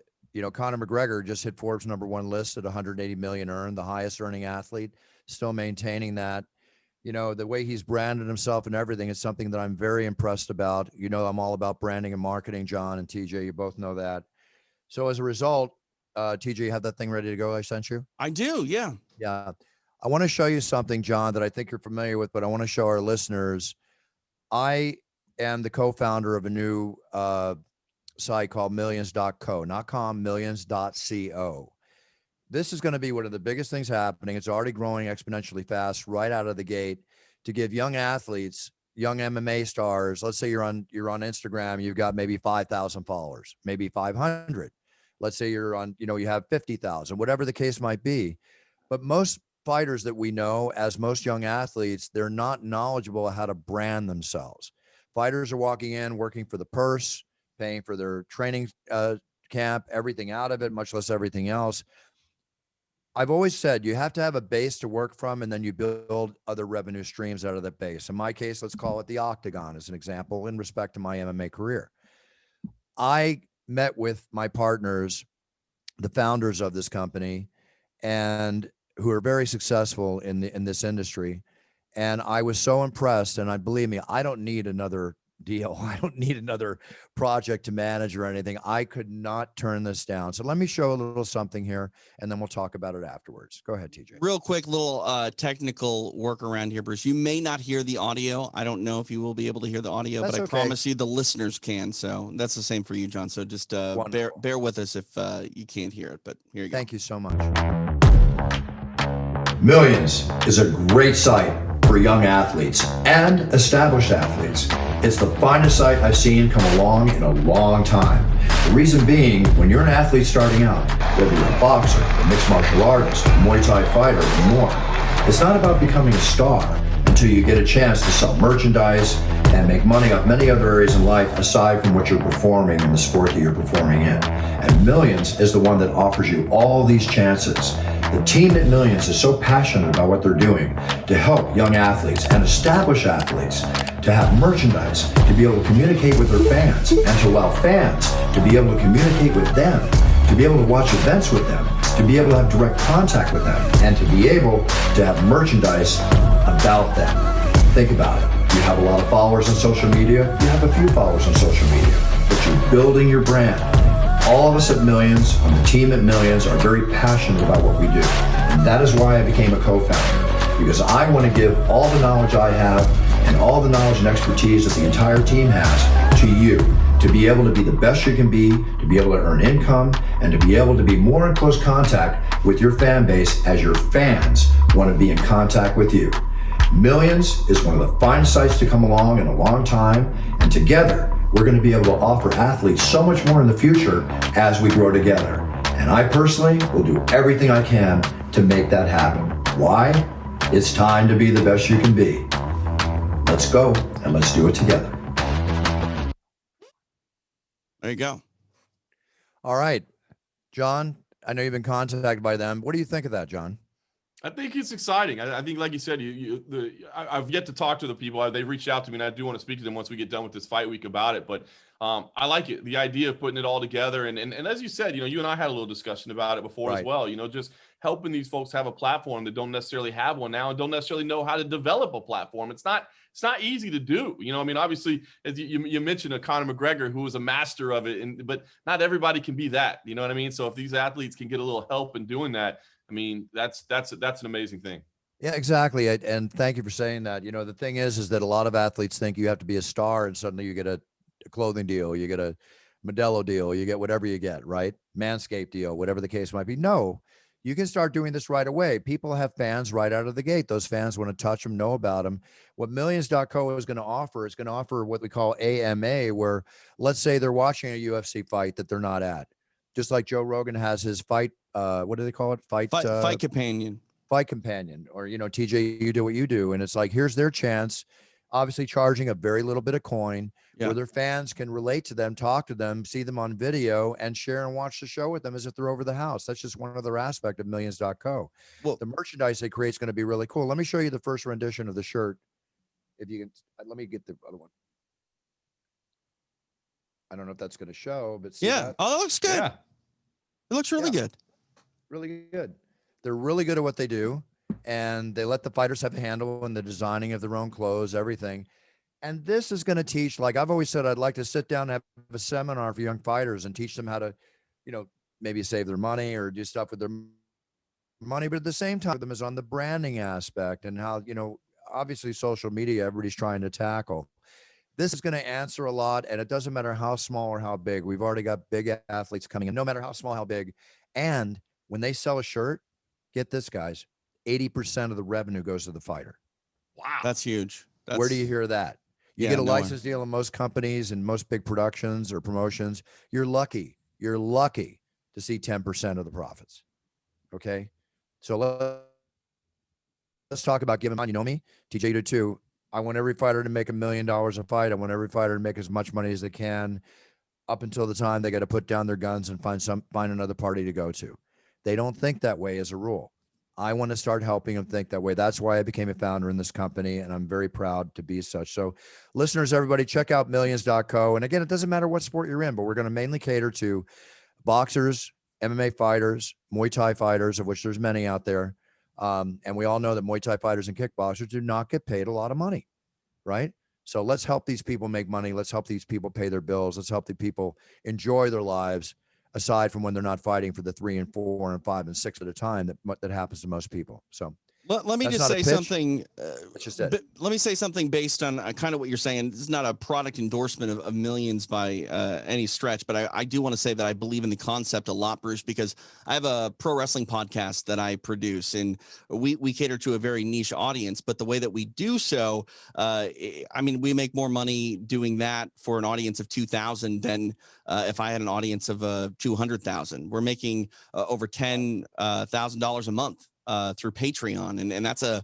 Conor McGregor just hit Forbes #1 list at 180 million earned, the highest earning athlete, still maintaining that. The way he's branded himself and everything is something that I'm very impressed about. I'm all about branding and marketing, John and TJ. You both know that. So as a result, TJ, you have that thing ready to go I sent you? I do, yeah. Yeah. I want to show you something, John, that I think you're familiar with, but I want to show our listeners. I am the co-founder of a new site called millions.co, not com, millions.co. This is going to be one of the biggest things happening. It's already growing exponentially fast right out of the gate to give young athletes, young MMA stars. Let's say you're on Instagram, you've got maybe 5,000 followers, maybe 500. Let's say you're on, you have 50,000, whatever the case might be. But most fighters that we know, as most young athletes, they're not knowledgeable how to brand themselves. Fighters are walking in, working for the purse, paying for their training camp, everything out of it, much less everything else. I've always said you have to have a base to work from, and then you build other revenue streams out of that base. In my case, let's call it the octagon as an example in respect to my MMA career. I met with my partners, the founders of this company, and who are very successful in this industry. And I was so impressed. And believe me, I don't need another deal. I don't need another project to manage or anything. I could not turn this down. So let me show a little something here, and then we'll talk about it afterwards. Go ahead, TJ. Real quick, little technical workaround here, Bruce. You may not hear the audio. I don't know if you will be able to hear the audio, but I promise you the listeners can. So that's the same for you, John. So just bear with us if you can't hear it. But here you go. Thank you so much. Millions is a great site for young athletes and established athletes. It's the finest site I've seen come along in a long time. The reason being, when you're an athlete starting out, whether you're a boxer, a mixed martial artist, a Muay Thai fighter, or more, it's not about becoming a star until you get a chance to sell merchandise and make money off many other areas in life aside from what you're performing in the sport that you're performing in. And Millions is the one that offers you all these chances. The team at Millions is so passionate about what they're doing to help young athletes and established athletes to have merchandise, to be able to communicate with their fans, and to allow fans to be able to communicate with them, to be able to watch events with them, to be able to have direct contact with them, and to be able to have merchandise about them. Think about it. You have a lot of followers on social media, you have a few followers on social media, but you're building your brand. All of us at Millions, on the team at Millions, are very passionate about what we do. And that is why I became a co-founder, because I want to give all the knowledge I have and all the knowledge and expertise that the entire team has to you, to be able to be the best you can be, to be able to earn income, and to be able to be more in close contact with your fan base as your fans want to be in contact with you. Millions is one of the finest sites to come along in a long time, and together we're going to be able to offer athletes so much more in the future as we grow together. And I personally will do everything I can to make that happen. Why? It's time to be the best you can be. Let's go and let's do it together. There you go. All right, John, I know you've been contacted by them. What do you think of that, John? I think it's exciting. I think, like you said, I've yet to talk to the people. They've reached out to me, and I do want to speak to them once we get done with this fight week about it. But I like it, the idea of putting it all together. And as you said, you and I had a little discussion about it before as well. Just helping these folks have a platform that don't necessarily have one now and don't necessarily know how to develop a platform. It's not easy to do. Obviously, as you mentioned, a Conor McGregor who was a master of it, but not everybody can be that. You know what I mean? So if these athletes can get a little help in doing that, that's an amazing thing. Yeah, exactly. And thank you for saying that. The thing is that a lot of athletes think you have to be a star and suddenly you get a clothing deal, you get a Modelo deal, you get whatever you get, right? Manscaped deal, whatever the case might be. No, You can start doing this right away. People have fans right out of the gate. Those fans want to touch them, know about them. What Millions.co is going to offer is going to offer what we call AMA, where let's say they're watching a UFC fight that they're not at. Just like Joe Rogan has his fight, what do they call it? Fight companion. Fight companion. Or, TJ, you do what you do. And it's like, here's their chance, obviously charging a very little bit of coin, where their fans can relate to them, talk to them, see them on video, and share and watch the show with them as if they're over the house. That's just one other aspect of Millions.co. Well, the merchandise they create is going to be really cool. Let me show you the first rendition of the shirt. If you can, let me get the other one. I don't know if that's going to show, but see that? Oh, that looks good. Yeah. It looks really good. Really good. They're really good at what they do, and they let the fighters have a handle in the designing of their own clothes, everything. And this is going to teach, like I've always said, I'd like to sit down and have a seminar for young fighters and teach them how to, maybe save their money or do stuff with their money. But at the same time, them is on the branding aspect and how, obviously social media, everybody's trying to tackle. This is going to answer a lot. And it doesn't matter how small or how big. We've already got big athletes coming in, no matter how small, how big. And when they sell a shirt, get this, guys, 80% of the revenue goes to the fighter. Wow. That's huge. Where do you hear that? You get a license deal in most companies and most big productions or promotions. You're lucky. You're lucky to see 10% of the profits. Okay. So let's talk about giving money. You know me, TJ, you do too. I want every fighter to make $1 million a fight. I want every fighter to make as much money as they can up until the time they got to put down their guns and find another party to go to. They don't think that way as a rule. I want to start helping them think that way. That's why I became a founder in this company, and I'm very proud to be such. So listeners, everybody, check out Millions.co. And again, it doesn't matter what sport you're in, but we're going to mainly cater to boxers, MMA fighters, Muay Thai fighters, of which there's many out there. And we all know that Muay Thai fighters and kickboxers do not get paid a lot of money, right? So let's help these people make money. Let's help these people pay their bills. Let's help the people enjoy their lives, aside from when they're not fighting for the 3 and 4 and 5 and 6 at a time that happens to most people. So let me just say something. Let me say something based on kind of what you're saying. This is not a product endorsement of Millions by any stretch, but I do want to say that I believe in the concept a lot, Bruce, because I have a pro wrestling podcast that I produce, and we cater to a very niche audience. But the way that we do so, we make more money doing that for an audience of 2,000 than if I had an audience of 200,000. We're making over $10,000 a month through Patreon. And that's a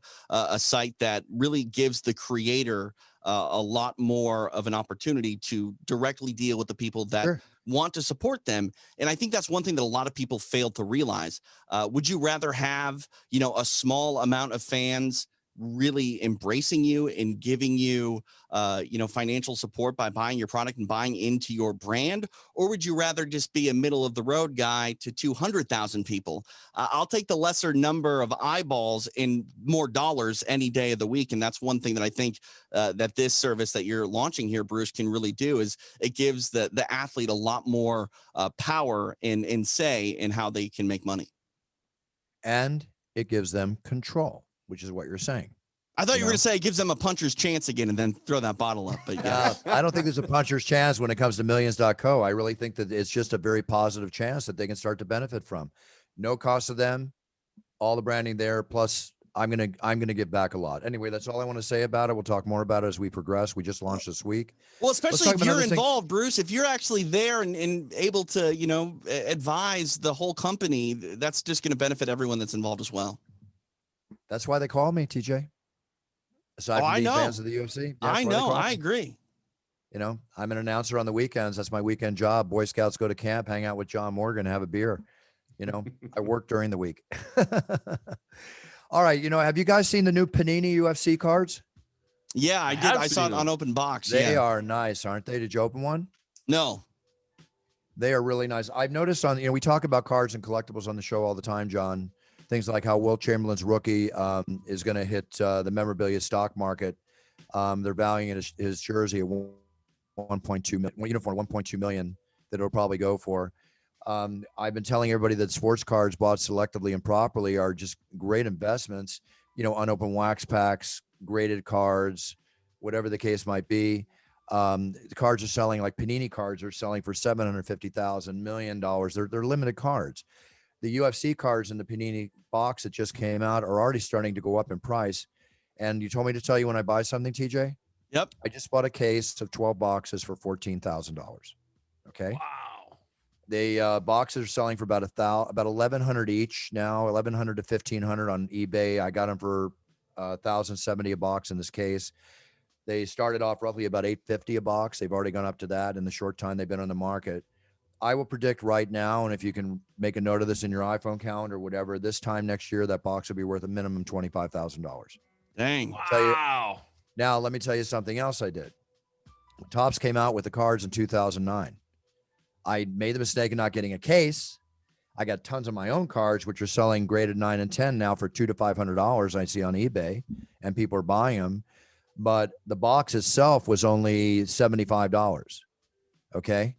site that really gives the creator a lot more of an opportunity to directly deal with the people that want to support them. And I think that's one thing that a lot of people fail to realize. Would you rather have, a small amount of fans really embracing you and giving you, financial support by buying your product and buying into your brand? Or would you rather just be a middle of the road guy to 200,000 people? I'll take the lesser number of eyeballs and more dollars any day of the week. And that's one thing that I think that this service that you're launching here, Bruce, can really do, is it gives the athlete a lot more power and say in how they can make money. And it gives them control, which is what you're saying. I thought you were going to say it gives them a puncher's chance again and then throw that bottle up. But yeah, I don't think there's a puncher's chance when it comes to Millions.co. I really think that it's just a very positive chance that they can start to benefit from. No cost to them, all the branding there. Plus, I'm gonna give back a lot. Anyway, that's all I want to say about it. We'll talk more about it as we progress. We just launched this week. Well, especially if you're involved, Bruce, if you're actually there and able to, advise the whole company, that's just going to benefit everyone that's involved as well. That's why they call me, TJ. Aside from being fans of the UFC. I know. I agree. I'm an announcer on the weekends. That's my weekend job. Boy Scouts go to camp, hang out with John Morgan, have a beer. I work during the week. All right. Have you guys seen the new Panini UFC cards? Yeah, I did. I saw it on open box. They are nice, aren't they? Did you open one? No. They are really nice. I've noticed we talk about cards and collectibles on the show all the time, John. Things like how Will Chamberlain's rookie is going to hit the memorabilia stock market. They're valuing his jersey at 1.2 million, uniform 1.2 million that it'll probably go for. I've been telling everybody that sports cards bought selectively and properly are just great investments. Unopened wax packs, graded cards, whatever the case might be. The cards are selling, like Panini cards are selling for $750,000, $1 million. They're limited cards. the UFC cards in the Panini box that just came out are already starting to go up in price. And you told me to tell you when I buy something, TJ? Yep. I just bought a case of 12 boxes for $14,000. Okay. Wow. The boxes are selling for about 1,100 each now, 1,100 to 1,500 on eBay. I got them for 1,070 a box in this case. They started off roughly about 850 a box. They've already gone up to that in the short time they've been on the market. I will predict right now, and if you can make a note of this in your iPhone calendar or whatever, this time next year, that box will be worth a minimum $25,000. Dang. Wow. Now, let me tell you something else I did. Topps came out with the cards in 2009. I made the mistake of not getting a case. I got tons of my own cards, which are selling graded 9 and 10 now for $200 to $500. I see on eBay, and people are buying them. But the box itself was only $75. Okay.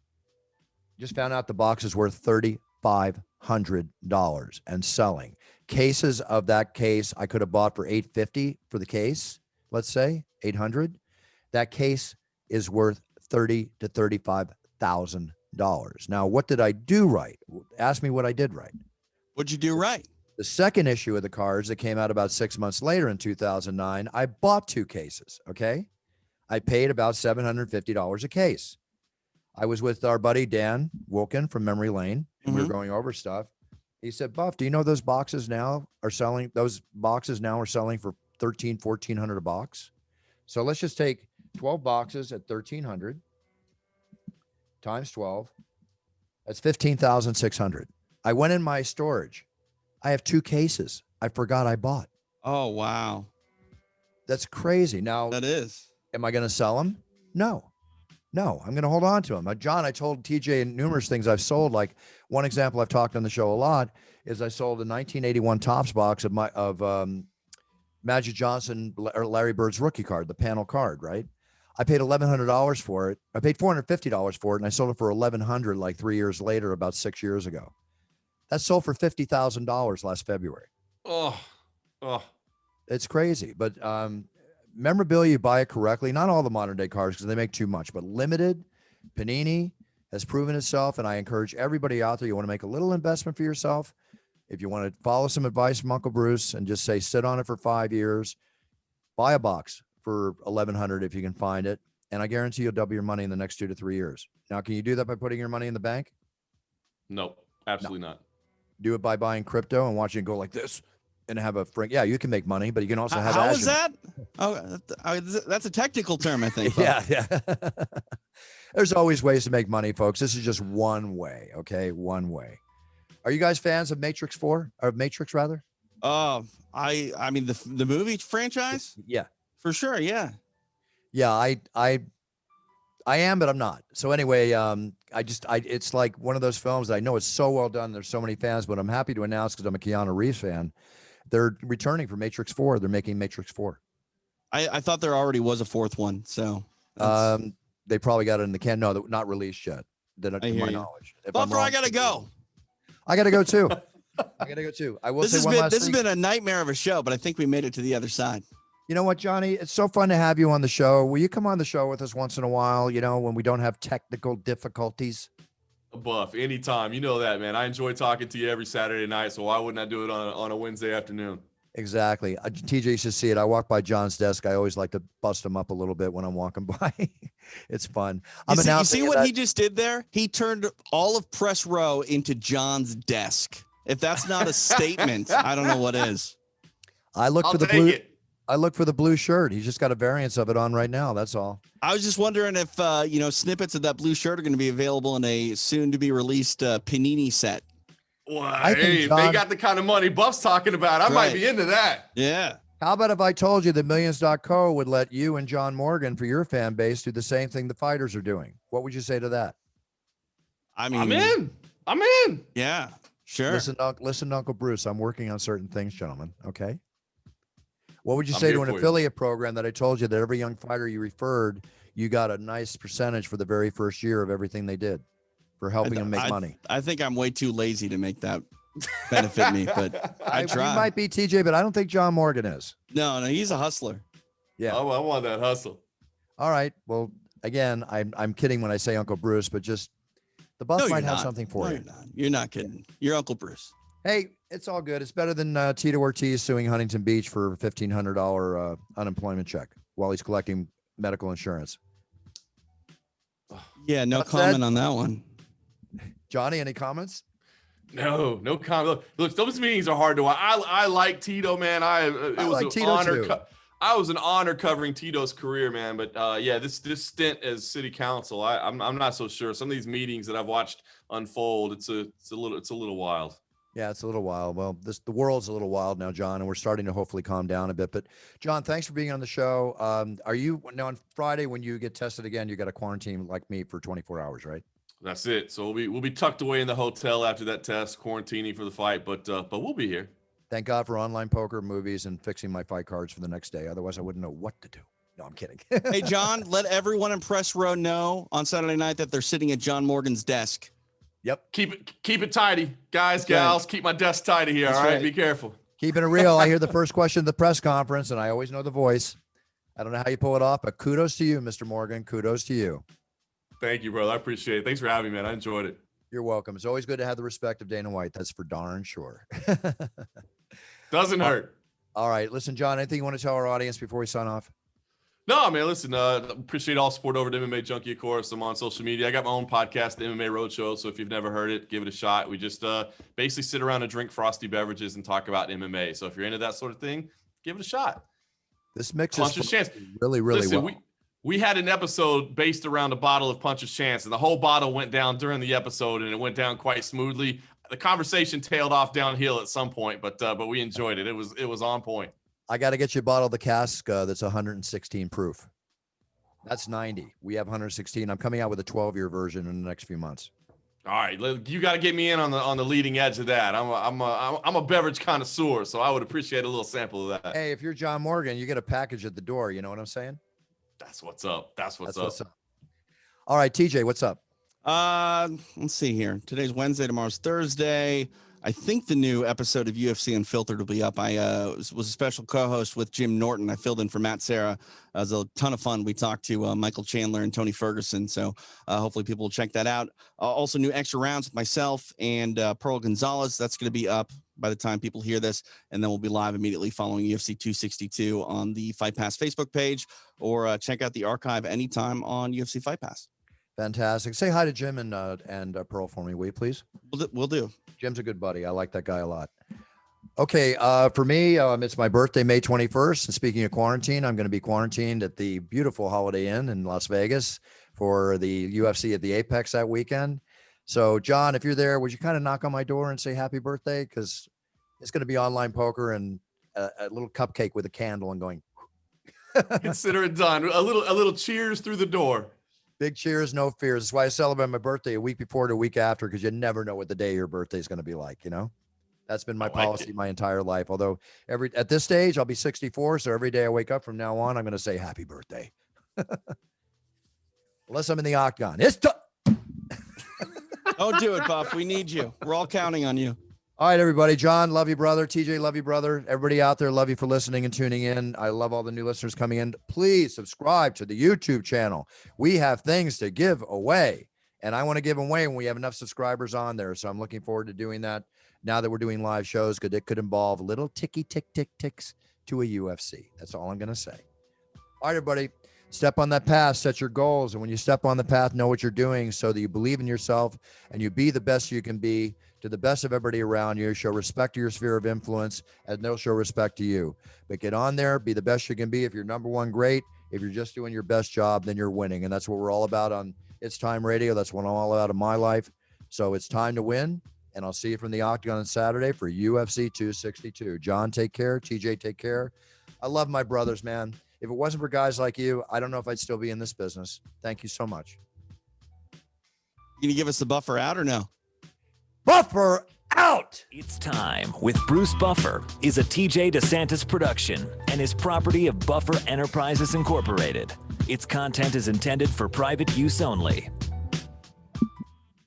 Just found out the box is worth $3,500 and selling. Cases of that case I could have bought for $850 for the case. Let's say $800. That case is worth $30,000 to $35,000. Now, what did I do right? Ask me what I did right. What'd you do right? The second issue of the cards that came out about 6 months later in 2009, I bought 2 cases. Okay. I paid about $750 a case. I was with our buddy Dan Wilkin from Memory Lane, and we were going over stuff. He said, Buff, do you know those boxes now are selling? Those boxes now are selling for $1,300, $1,400 a box. So let's just take 12 boxes at $1,300 times 12. That's $15,600. I went in my storage. I have 2 cases I forgot I bought. Oh, wow. That's crazy. Now, That is. am I going to sell them? No, I'm going to hold on to them. John, I told TJ numerous things I've sold. Like one example I've talked on the show a lot is I sold a 1981 Topps box of Magic Johnson or Larry Bird's rookie card, the panel card, right? I paid $1,100 for it. I paid $450 for it, and I sold it for $1,100 like 3 years later, about 6 years ago. That sold for $50,000 last February. Oh. It's crazy, but memorabilia, you buy it correctly. Not all the modern day cards because they make too much, but limited. Panini has proven itself, and I encourage everybody out there. You want to make a little investment for yourself. If you want to follow some advice from Uncle Bruce and just say sit on it for 5 years, buy a box for $1,100 if you can find it, and I guarantee you'll double your money in the next 2 to 3 years. Now, can you do that by putting your money in the bank? No, absolutely not. Do it by buying crypto and watching it go like this and have a frank. Yeah, you can make money, but you can also have. How is that? Oh, that's a technical term, I think. Yeah. There's always ways to make money, folks. This is just one way. Okay, one way. Are you guys fans of Matrix 4 or Matrix rather? I mean the movie franchise. Yeah, for sure. Yeah. I am, but I'm not. So anyway, it's like one of those films that I know it's so well done. There's so many fans, but I'm happy to announce because I'm a Keanu Reeves fan. They're returning for Matrix 4. They're making Matrix 4. I thought there already was a 4th one. So they probably got it in the can. No, not released yet. To my knowledge. Buffer, I gotta go. I gotta go too. I will say one last thing. This has been a nightmare of a show, but I think we made it to the other side. You know what, Johnny? It's so fun to have you on the show. Will you come on the show with us once in a while, when we don't have technical difficulties? Buff, anytime. You know that, man. I enjoy talking to you every Saturday night, so why wouldn't I do it on a Wednesday afternoon? Exactly. TJ should see it. I walk by John's desk. I always like to bust him up a little bit when I'm walking by. It's fun. You see what he just did there? He turned all of Press Row into John's desk. If that's not a statement, I don't know what is. I look for the blue. I look for the blue shirt. He's just got a variance of it on right now. That's all. I was just wondering if, snippets of that blue shirt are going to be available in a soon to be released Panini set. Well, hey, if they got the kind of money Buff's talking about, I might be into that. Yeah. How about if I told you that Millions.co would let you and John Morgan for your fan base do the same thing the fighters are doing? What would you say to that? I mean, I'm in. Yeah, sure. Listen to Uncle Bruce. I'm working on certain things, gentlemen. Okay. What would you say to an affiliate program that I told you that every young fighter you referred, you got a nice percentage for the very first year of everything they did for helping them make money? I think I'm way too lazy to make that benefit me, but I try. You might be, TJ, but I don't think John Morgan is. No, he's a hustler. Yeah. I want that hustle. All right. Well, again, I'm kidding when I say Uncle Bruce, but just the Buff might have something for you. You're not kidding. You're Uncle Bruce. Hey, it's all good. It's better than Tito Ortiz suing Huntington Beach for a $1,500 unemployment check while he's collecting medical insurance. Yeah, no comment on that one. Johnny, any comments? No comment. Look, those meetings are hard to watch. I like Tito, man. It was like an honor. I was an honor covering Tito's career, man. But yeah, this stint as city council, I'm not so sure. Some of these meetings that I've watched unfold, it's a little wild. Yeah, it's a little wild. Well, the world's a little wild now, John, and we're starting to hopefully calm down a bit. But John, thanks for being on the show. Are you now on Friday when you get tested again? You got to quarantine like me for 24 hours, right? That's it. So we'll be tucked away in the hotel after that test, quarantining for the fight. But we'll be here. Thank God for online poker, movies, and fixing my fight cards for the next day. Otherwise, I wouldn't know what to do. No, I'm kidding. Hey, John, let everyone in press row know on Saturday night that they're sitting at John Morgan's desk. Yep. Keep it tidy, guys, gals. Right. Keep my desk tidy here. That's all right? Be careful. Keeping it real. I hear the first question of the press conference, and I always know the voice. I don't know how you pull it off, but kudos to you, Mr. Morgan. Kudos to you. Thank you, brother. I appreciate it. Thanks for having me, man. I enjoyed it. You're welcome. It's always good to have the respect of Dana White. That's for darn sure. Doesn't hurt. All right. Listen, John, anything you want to tell our audience before we sign off? No, man, listen, appreciate all support over at MMA Junkie, of course. I'm on social media. I got my own podcast, the MMA Roadshow. So if you've never heard it, give it a shot. We just basically sit around and drink frosty beverages and talk about MMA. So if you're into that sort of thing, give it a shot. This mix Puncher's Chance. Really listen, well. We had an episode based around a bottle of Puncher's Chance, and the whole bottle went down during the episode, and it went down quite smoothly. The conversation tailed off downhill at some point, but we enjoyed it. It was on point. I got to get you a bottle of the cask that's 116 proof. That's 90. We have 116. I'm coming out with a 12-year version in the next few months. All right, you got to get me in on the leading edge of that. I'm a beverage connoisseur, so I would appreciate a little sample of that. Hey, if you're John Morgan, you get a package at the door. You know what I'm saying? That's what's up. That's what's up. All right, TJ, what's up? Let's see here. Today's Wednesday. Tomorrow's Thursday. I think the new episode of UFC Unfiltered will be up. I was a special co-host with Jim Norton. I filled in for Matt Serra. It was a ton of fun. We talked to Michael Chandler and Tony Ferguson. So hopefully people will check that out. Also new extra rounds with myself and Pearl Gonzalez. That's going to be up by the time people hear this. And then we'll be live immediately following UFC 262 on the Fight Pass Facebook page, or check out the archive anytime on UFC Fight Pass. Fantastic. Say hi to Jim and Pearl for me, will you please? We'll do. Jim's a good buddy. I like that guy a lot. Okay, for me, it's my birthday, May 21st. And speaking of quarantine, I'm going to be quarantined at the beautiful Holiday Inn in Las Vegas for the UFC at the Apex that weekend. So, John, if you're there, would you kind of knock on my door and say happy birthday? Because it's going to be online poker and a little cupcake with a candle and going. Consider it done. A little cheers through the door. Big cheers, no fears. That's why I celebrate my birthday a week before to a week after, because you never know what the day of your birthday is going to be like, you know? That's been my policy my entire life. Although at this stage, I'll be 64. So every day I wake up from now on, I'm going to say happy birthday. Unless I'm in the octagon. Don't do it, Buff. We need you. We're all counting on you. All right, everybody. John, love you, brother. TJ, love you, brother. Everybody out there, love you for listening and tuning in. I love all the new listeners coming in. Please subscribe to the YouTube channel. We have things to give away, and I want to give them away when we have enough subscribers on there. So I'm looking forward to doing that now that we're doing live shows, because it could involve little ticks to a UFC. That's all I'm going to say. All right, everybody. Step on that path, set your goals. And when you step on the path, know what you're doing so that you believe in yourself and you be the best you can be to the best of everybody around you. Show respect to your sphere of influence and they'll show respect to you. But get on there, be the best you can be. If you're number one, great. If you're just doing your best job, then you're winning. And that's what we're all about on It's Time Radio. That's what I'm all about in my life. So it's time to win. And I'll see you from the Octagon on Saturday for UFC 262. John, take care. TJ, take care. I love my brothers, man. If it wasn't for guys like you, I don't know if I'd still be in this business. Thank you so much. You gonna give us the buffer out or no? Buffer out! It's Time with Bruce Buffer is a TJ DeSantis production and is property of Buffer Enterprises Incorporated. Its content is intended for private use only.